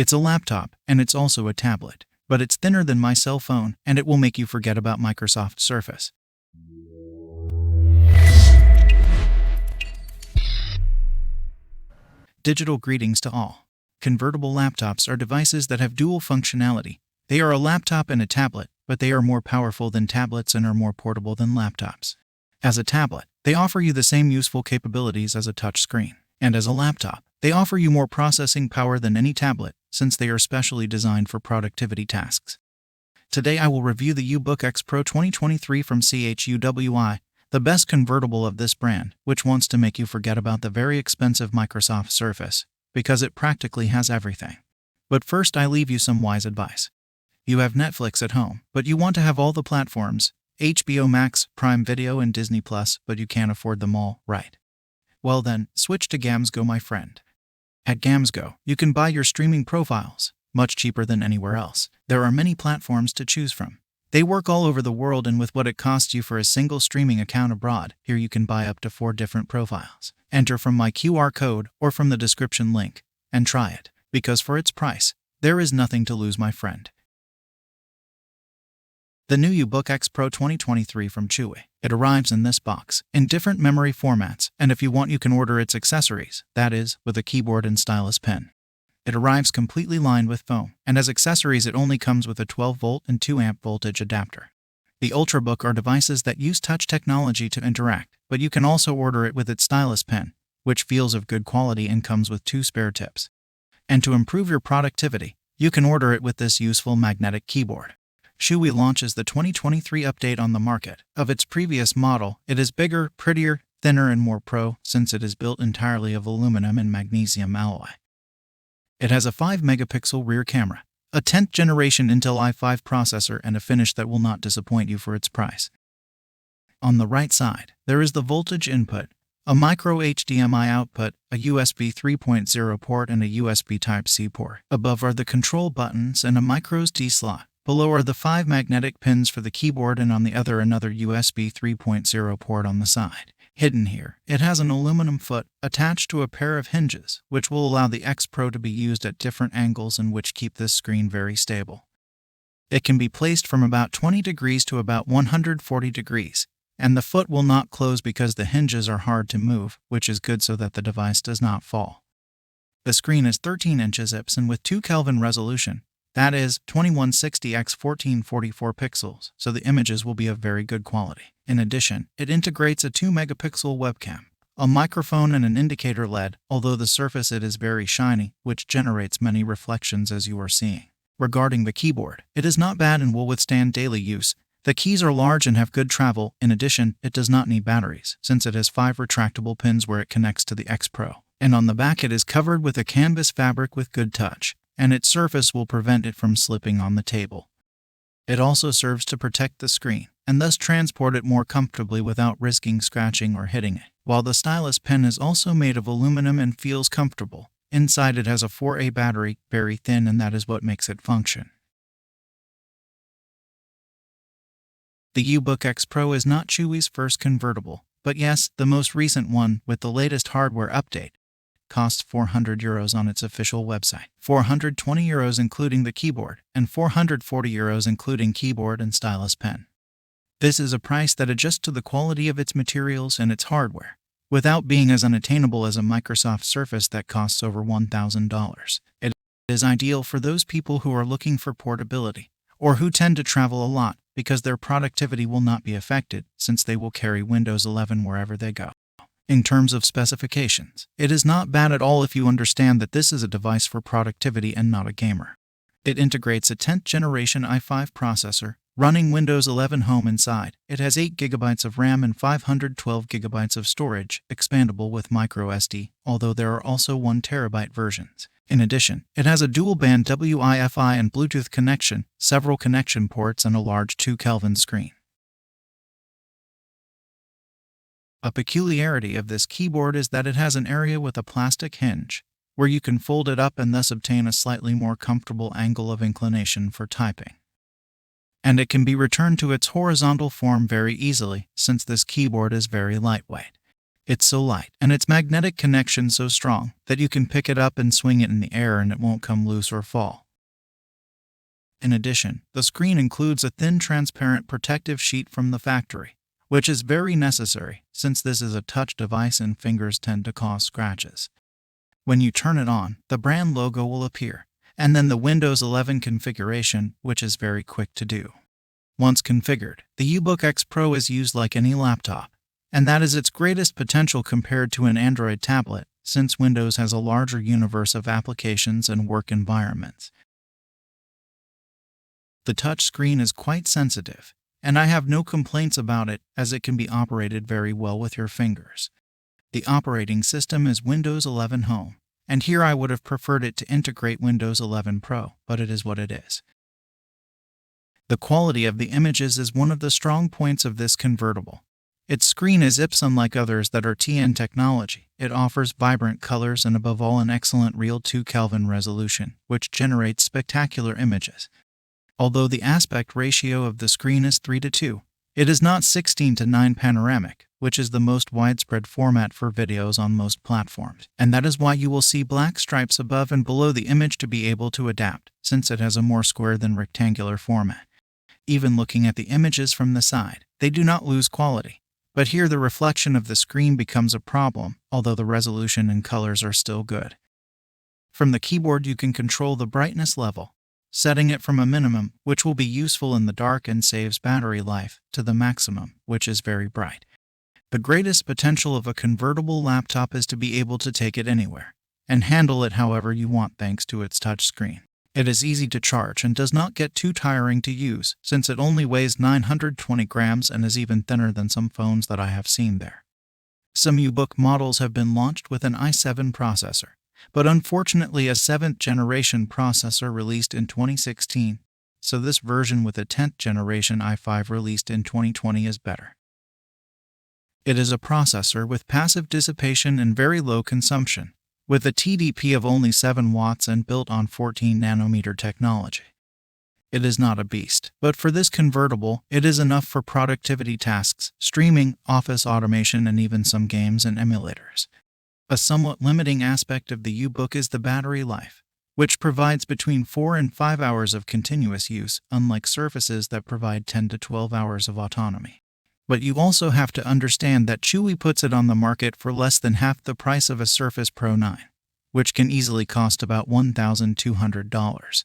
It's a laptop, and it's also a tablet, but it's thinner than my cell phone, and it will make you forget about Microsoft Surface. Digital greetings to all. Convertible laptops are devices that have dual functionality. They are a laptop and a tablet, but they are more powerful than tablets and are more portable than laptops. As a tablet, they offer you the same useful capabilities as a touchscreen. And as a laptop, they offer you more processing power than any tablet, since they are specially designed for productivity tasks. Today I will review the UBook XPro 2023 from CHUWI, the best convertible of this brand, which wants to make you forget about the very expensive Microsoft Surface, because it practically has everything. But first I leave you some wise advice. You have Netflix at home, but you want to have all the platforms, HBO Max, Prime Video, and Disney+, but you can't afford them all, right? Well then, switch to GamsGo, my friend. At GamsGo, you can buy your streaming profiles, much cheaper than anywhere else. There are many platforms to choose from. They work all over the world, and with what it costs you for a single streaming account abroad, here you can buy up to 4 different profiles. Enter from my QR code or from the description link, and try it, because for its price, there is nothing to lose, my friend. The new UBook XPro 2023 from CHUWI. It arrives in this box, in different memory formats, and if you want you can order its accessories, that is, with a keyboard and stylus pen. It arrives completely lined with foam, and as accessories it only comes with a 12-volt and 2-amp voltage adapter. The Ultrabook are devices that use touch technology to interact, but you can also order it with its stylus pen, which feels of good quality and comes with 2 spare tips. And to improve your productivity, you can order it with this useful magnetic keyboard. CHUWI launches the 2023 update on the market. Of its previous model, it is bigger, prettier, thinner, and more pro, since it is built entirely of aluminum and magnesium alloy. It has a 5-megapixel rear camera, a 10th generation Intel i5 processor, and a finish that will not disappoint you for its price. On the right side, there is the voltage input, a micro HDMI output, a USB 3.0 port, and a USB Type-C port. Above are the control buttons and a micro SD slot. Below are the 5 magnetic pins for the keyboard, and on the other another USB 3.0 port on the side. Hidden here, it has an aluminum foot attached to a pair of hinges, which will allow the XPro to be used at different angles and which keep this screen very stable. It can be placed from about 20 degrees to about 140 degrees, and the foot will not close because the hinges are hard to move, which is good so that the device does not fall. The screen is 13 inches IPS and with 2 Kelvin resolution. That is 2160 x 1444 pixels, so the images will be of very good quality. In addition, it integrates a 2-megapixel webcam, a microphone, and an indicator LED, although the surface it is very shiny, which generates many reflections as you are seeing. Regarding the keyboard, it is not bad and will withstand daily use. The keys are large and have good travel. In addition, it does not need batteries, since it has 5 retractable pins where it connects to the XPro. And on the back it is covered with a canvas fabric with good touch, and its surface will prevent it from slipping on the table. It also serves to protect the screen, and thus transport it more comfortably without risking scratching or hitting it. While the stylus pen is also made of aluminum and feels comfortable, inside it has a 4A battery, very thin, and that is what makes it function. The UBook XPro is not CHUWI's first convertible, but yes, the most recent one with the latest hardware update. Costs €400 on its official website, €420 including the keyboard, and €440 including keyboard and stylus pen. This is a price that adjusts to the quality of its materials and its hardware, without being as unattainable as a Microsoft Surface that costs over $1,000. It is ideal for those people who are looking for portability, or who tend to travel a lot, because their productivity will not be affected, since they will carry Windows 11 wherever they go. In terms of specifications, it is not bad at all if you understand that this is a device for productivity and not a gamer. It integrates a 10th generation i5 processor, running Windows 11 Home inside. It has 8 GB of RAM and 512 GB of storage, expandable with micro SD, although there are also 1 TB versions. In addition, it has a dual-band Wi-Fi and Bluetooth connection, several connection ports, and a large 2 Kelvin screen. A peculiarity of this keyboard is that it has an area with a plastic hinge, where you can fold it up and thus obtain a slightly more comfortable angle of inclination for typing. And it can be returned to its horizontal form very easily, since this keyboard is very lightweight. It's so light, and its magnetic connection so strong, that you can pick it up and swing it in the air and it won't come loose or fall. In addition, the screen includes a thin transparent protective sheet from the factory, which is very necessary since this is a touch device and fingers tend to cause scratches. When you turn it on, the brand logo will appear, and then the Windows 11 configuration, which is very quick to do. Once configured, the UBook XPro is used like any laptop, and that is its greatest potential compared to an Android tablet, since Windows has a larger universe of applications and work environments. The touch screen is quite sensitive, and I have no complaints about it as it can be operated very well with your fingers. The operating system is Windows 11 Home, and here I would have preferred it to integrate Windows 11 Pro, but it is what it is. The quality of the images is one of the strong points of this convertible. Its screen is IPS unlike others that are TN technology. It offers vibrant colors and above all an excellent real 2 Kelvin resolution, which generates spectacular images. Although the aspect ratio of the screen is 3:2, it is not 16:9 panoramic, which is the most widespread format for videos on most platforms, and that is why you will see black stripes above and below the image to be able to adapt, since it has a more square than rectangular format. Even looking at the images from the side, they do not lose quality. But here the reflection of the screen becomes a problem, although the resolution and colors are still good. From the keyboard you can control the brightness level, setting it from a minimum, which will be useful in the dark and saves battery life, to the maximum, which is very bright. The greatest potential of a convertible laptop is to be able to take it anywhere, and handle it however you want thanks to its touch screen. It is easy to charge and does not get too tiring to use, since it only weighs 920 grams and is even thinner than some phones that I have seen there. Some UBook models have been launched with an i7 processor, but unfortunately a 7th generation processor released in 2016, so this version with a 10th generation i5 released in 2020 is better. It is a processor with passive dissipation and very low consumption, with a TDP of only 7 watts and built on 14 nanometer technology. It is not a beast, but for this convertible, it is enough for productivity tasks, streaming, office automation, and even some games and emulators. A somewhat limiting aspect of the UBook is the battery life, which provides between 4 and 5 hours of continuous use, unlike Surfaces that provide 10 to 12 hours of autonomy. But you also have to understand that CHUWI puts it on the market for less than half the price of a Surface Pro 9, which can easily cost about $1,200.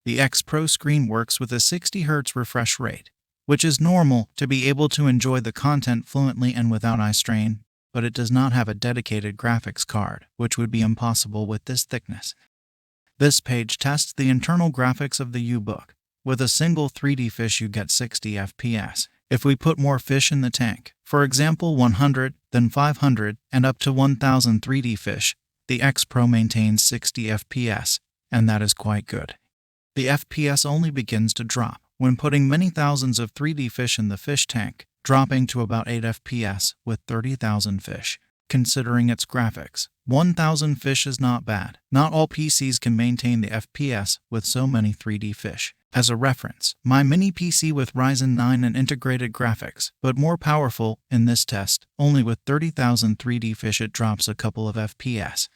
The XPro screen works with a 60 Hz refresh rate, which is normal to be able to enjoy the content fluently and without eye strain, but it does not have a dedicated graphics card, which would be impossible with this thickness. This page tests the internal graphics of the UBook. With a single 3D fish you get 60 FPS. If we put more fish in the tank, for example 100, then 500, and up to 1000 3D fish, the XPro maintains 60 FPS, and that is quite good. The FPS only begins to drop when putting many thousands of 3D fish in the fish tank, dropping to about 8 FPS with 30,000 fish. Considering its graphics, 1000 fish is not bad. Not all PCs can maintain the FPS with so many 3D fish. As a reference, my mini PC with Ryzen 9 and integrated graphics, but more powerful, in this test, only with 30,000 3D fish it drops a couple of FPS.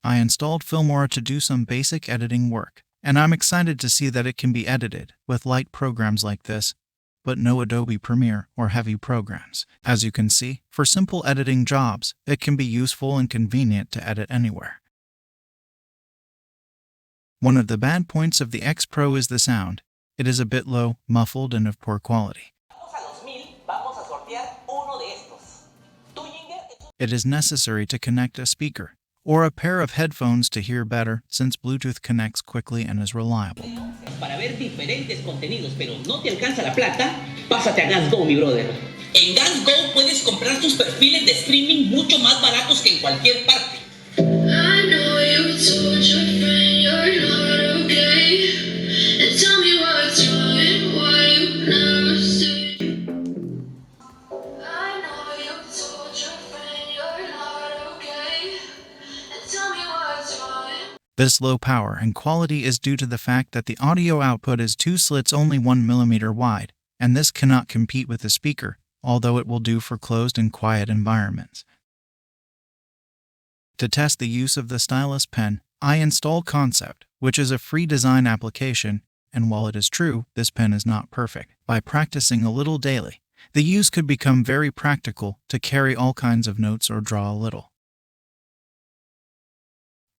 I installed Filmora to do some basic editing work, and I'm excited to see that it can be edited with light programs like this, but no Adobe Premiere or heavy programs. As you can see, for simple editing jobs, it can be useful and convenient to edit anywhere. One of the bad points of the XPro is the sound. It is a bit low, muffled, and of poor quality. It is necessary to connect a speaker or a pair of headphones to hear better, since Bluetooth connects quickly and is reliable. Para ver diferentes contenidos, pero no te alcanza la plata, pásate a GasGo, mi brother. En GasGo puedes comprar tus perfiles de streaming mucho más baratos que en cualquier parte. I know you told your friend you're not okay, and tell me what's wrong and why you never say. I know you told your friend you're not okay, and tell me what's wrong. This low power and quality is due to the fact that the audio output is 2 slits only 1 mm wide, and this cannot compete with the speaker, although it will do for closed and quiet environments. To test the use of the stylus pen, I installed Concept, which is a free design application, and while it is true, this pen is not perfect. By practicing a little daily, the use could become very practical to carry all kinds of notes or draw a little.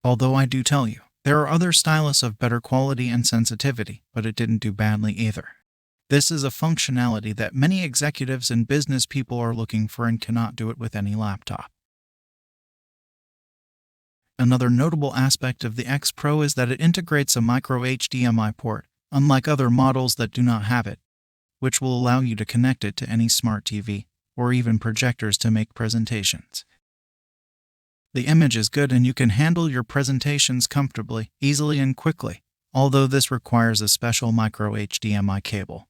Although I do tell you, there are other stylus of better quality and sensitivity, but it didn't do badly either. This is a functionality that many executives and business people are looking for and cannot do it with any laptop. Another notable aspect of the XPro is that it integrates a micro HDMI port, unlike other models that do not have it, which will allow you to connect it to any smart TV or even projectors to make presentations. The image is good and you can handle your presentations comfortably, easily and quickly, although this requires a special micro HDMI cable.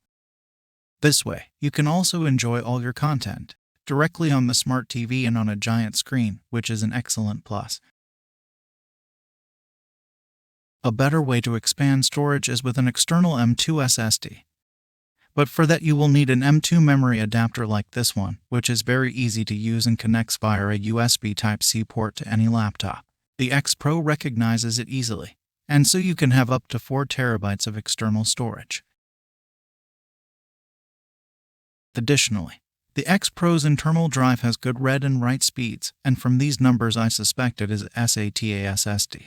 This way, you can also enjoy all your content directly on the smart TV and on a giant screen, which is an excellent plus. A better way to expand storage is with an external M.2 SSD. But for that you will need an M.2 memory adapter like this one, which is very easy to use and connects via a USB Type-C port to any laptop. The XPro recognizes it easily, and so you can have up to 4 terabytes of external storage. Additionally, the XPro's internal drive has good read and write speeds, and from these numbers I suspect it is SATA SSD.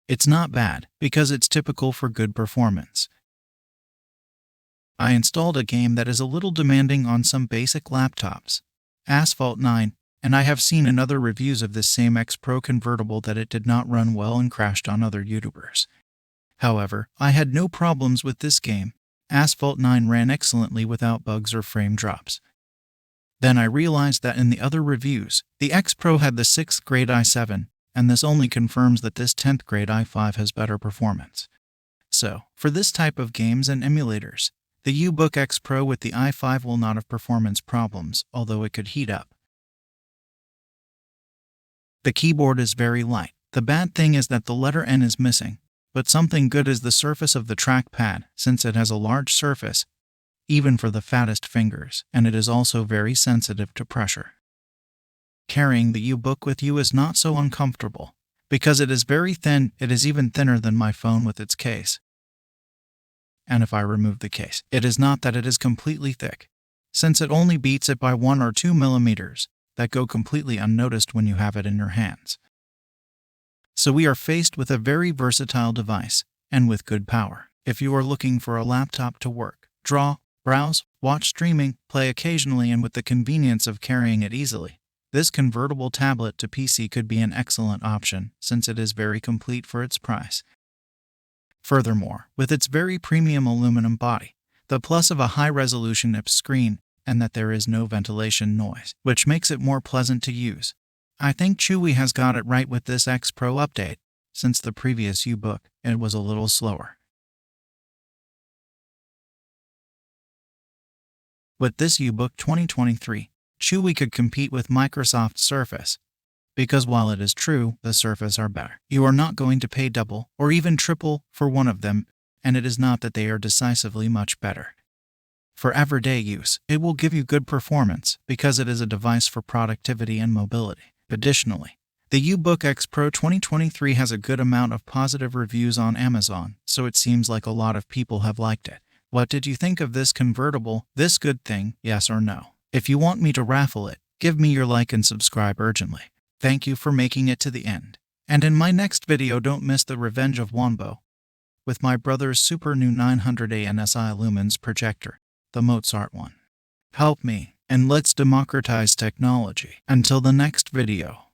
It's not bad, because it's typical for good performance. I installed a game that is a little demanding on some basic laptops, Asphalt 9, and I have seen in other reviews of this same XPro convertible that it did not run well and crashed on other YouTubers. However, I had no problems with this game. Asphalt 9 ran excellently without bugs or frame drops. Then I realized that in the other reviews, the XPro had the 6th grade i7, and this only confirms that this 10th grade i5 has better performance. So, for this type of games and emulators, the UBook XPro with the i5 will not have performance problems, although it could heat up. The keyboard is very light. The bad thing is that the letter N is missing, but something good is the surface of the trackpad, since it has a large surface, even for the fattest fingers, and it is also very sensitive to pressure. Carrying the UBook with you is not so uncomfortable. Because it is very thin, it is even thinner than my phone with its case. And if I remove the case, it is not that it is completely thick, since it only beats it by 1 or 2 millimeters, that go completely unnoticed when you have it in your hands. So we are faced with a very versatile device, and with good power. If you are looking for a laptop to work, draw, browse, watch streaming, play occasionally and with the convenience of carrying it easily, this convertible tablet to PC could be an excellent option, since it is very complete for its price. Furthermore, with its very premium aluminum body, the plus of a high-resolution IPS screen, and that there is no ventilation noise, which makes it more pleasant to use, I think CHUWI has got it right with this XPro update. Since the previous UBook, it was a little slower. With this UBook 2023, CHUWI could compete with Microsoft Surface, because while it is true the Surface are better, you are not going to pay double or even triple for one of them, and it is not that they are decisively much better. For everyday use, it will give you good performance because it is a device for productivity and mobility. Additionally, the UBook XPro 2023 has a good amount of positive reviews on Amazon, so it seems like a lot of people have liked it. What did you think of this convertible, this good thing, yes or no? If you want me to raffle it, give me your like and subscribe urgently. Thank you for making it to the end. And in my next video don't miss the Revenge of Wombo, with my brother's super new 900A NSI Lumens projector, the Mozart one. Help me, and let's democratize technology. Until the next video.